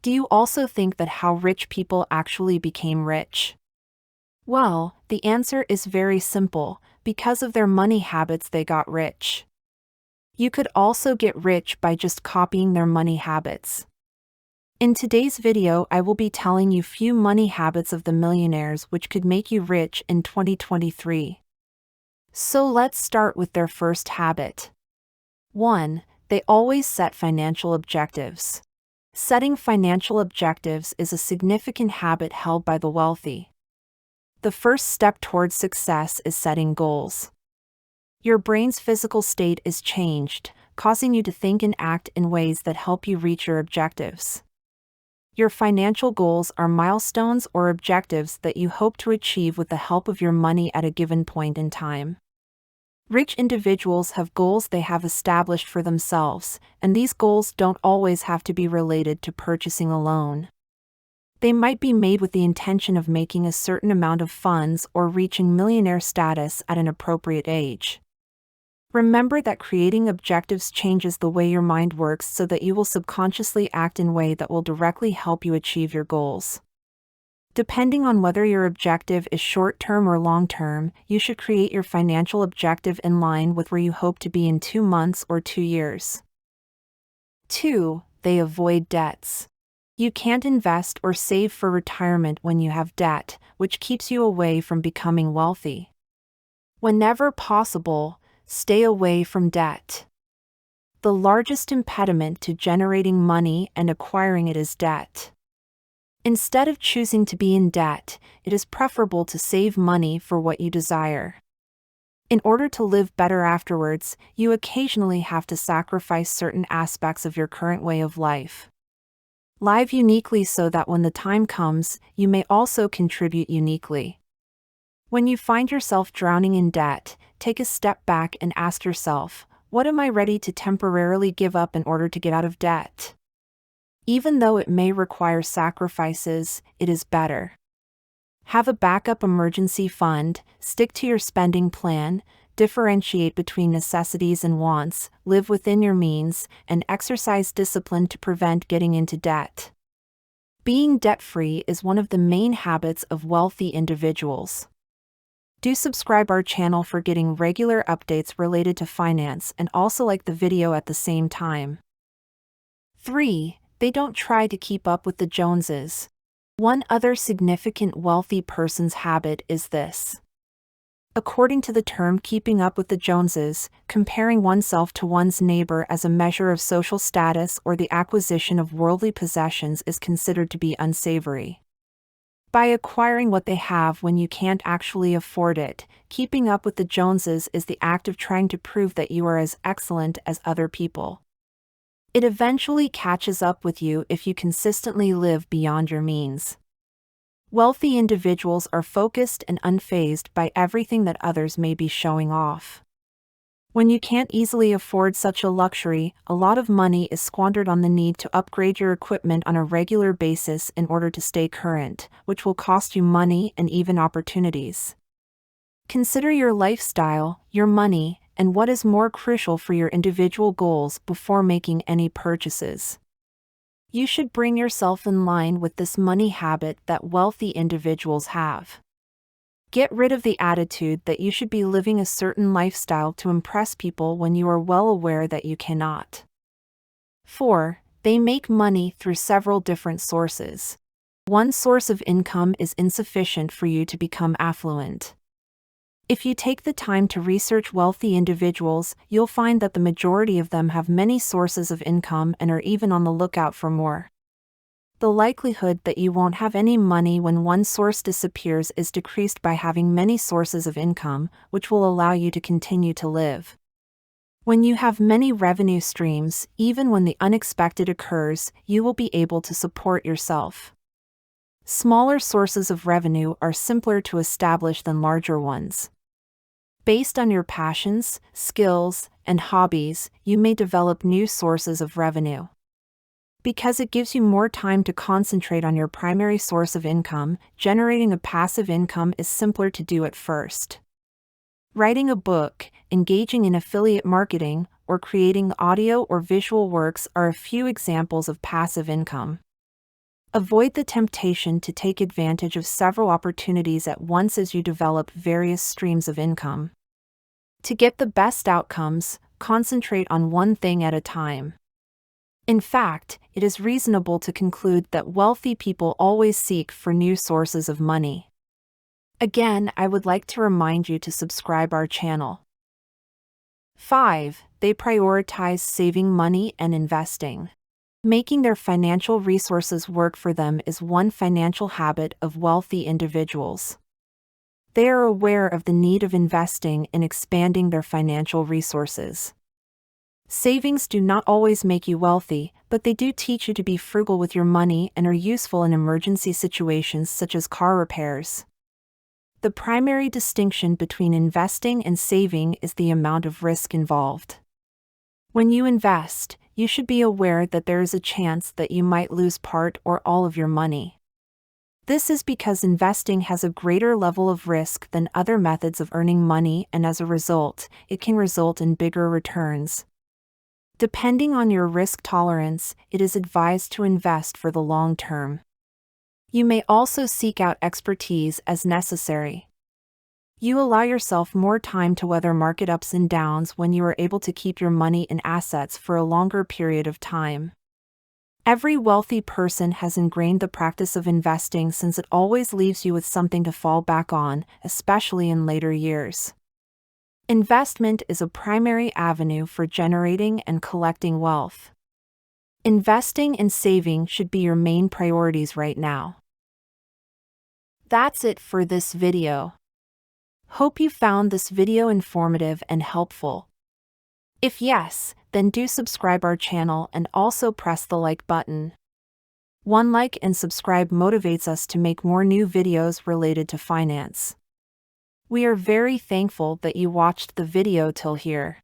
Do you also think that how rich people actually became rich? Well, the answer is very simple: because of their money habits, they got rich. You could also get rich by just copying their money habits. In today's video, I will be telling you few money habits of the millionaires which could make you rich in 2023. So let's start with their first habit. 1. They always set financial objectives. Setting financial objectives is a significant habit held by the wealthy. The first step towards success is setting goals. Your brain's physical state is changed, causing you to think and act in ways that help you reach your objectives. Your financial goals are milestones or objectives that you hope to achieve with the help of your money at a given point in time. Rich individuals have goals they have established for themselves, and these goals don't always have to be related to purchasing alone. They might be made with the intention of making a certain amount of funds or reaching millionaire status at an appropriate age. Remember that creating objectives changes the way your mind works so that you will subconsciously act in a way that will directly help you achieve your goals. Depending on whether your objective is short-term or long-term, you should create your financial objective in line with where you hope to be in 2 months or 2 years. 2. They avoid debts. You can't invest or save for retirement when you have debt, which keeps you away from becoming wealthy. Whenever possible, stay away from debt. The largest impediment to generating money and acquiring it is debt. Instead of choosing to be in debt, it is preferable to save money for what you desire. In order to live better afterwards, you occasionally have to sacrifice certain aspects of your current way of life. Live uniquely so that when the time comes, you may also contribute uniquely. When you find yourself drowning in debt, take a step back and ask yourself, what am I ready to temporarily give up in order to get out of debt? Even though it may require sacrifices, it is better. Have a backup emergency fund, stick to your spending plan, differentiate between necessities and wants, live within your means, and exercise discipline to prevent getting into debt. Being debt-free is one of the main habits of wealthy individuals. Do subscribe our channel for getting regular updates related to finance and also like the video at the same time. 3. They don't try to keep up with the Joneses. One other significant wealthy person's habit is this. According to the term keeping up with the Joneses, comparing oneself to one's neighbor as a measure of social status or the acquisition of worldly possessions is considered to be unsavory. By acquiring what they have when you can't actually afford it, keeping up with the Joneses is the act of trying to prove that you are as excellent as other people. It eventually catches up with you if you consistently live beyond your means. Wealthy individuals are focused and unfazed by everything that others may be showing off. When you can't easily afford such a luxury, a lot of money is squandered on the need to upgrade your equipment on a regular basis in order to stay current, which will cost you money and even opportunities. Consider your lifestyle, your money, and what is more crucial for your individual goals before making any purchases. You should bring yourself in line with this money habit that wealthy individuals have. Get rid of the attitude that you should be living a certain lifestyle to impress people when you are well aware that you cannot. 4. They make money through several different sources. One source of income is insufficient for you to become affluent. If you take the time to research wealthy individuals, you'll find that the majority of them have many sources of income and are even on the lookout for more. The likelihood that you won't have any money when one source disappears is decreased by having many sources of income, which will allow you to continue to live. When you have many revenue streams, even when the unexpected occurs, you will be able to support yourself. Smaller sources of revenue are simpler to establish than larger ones. Based on your passions, skills, and hobbies, you may develop new sources of revenue. Because it gives you more time to concentrate on your primary source of income, generating a passive income is simpler to do at first. Writing a book, engaging in affiliate marketing, or creating audio or visual works are a few examples of passive income. Avoid the temptation to take advantage of several opportunities at once as you develop various streams of income. To get the best outcomes, concentrate on one thing at a time. In fact, it is reasonable to conclude that wealthy people always seek for new sources of money. Again, I would like to remind you to subscribe our channel. 5. They prioritize saving money and investing. Making their financial resources work for them is one financial habit of wealthy individuals. They are aware of the need of investing in expanding their financial resources. Savings do not always make you wealthy, but they do teach you to be frugal with your money and are useful in emergency situations such as car repairs. The primary distinction between investing and saving is the amount of risk involved. When you invest, you should be aware that there is a chance that you might lose part or all of your money. This is because investing has a greater level of risk than other methods of earning money, and as a result, it can result in bigger returns. Depending on your risk tolerance, it is advised to invest for the long term. You may also seek out expertise as necessary. You allow yourself more time to weather market ups and downs when you are able to keep your money in assets for a longer period of time. Every wealthy person has ingrained the practice of investing since it always leaves you with something to fall back on, especially in later years. Investment is a primary avenue for generating and collecting wealth. Investing and saving should be your main priorities right now. That's it for this video. Hope you found this video informative and helpful. If yes, then do subscribe our channel and also press the like button. One like and subscribe motivates us to make more new videos related to finance. We are very thankful that you watched the video till here.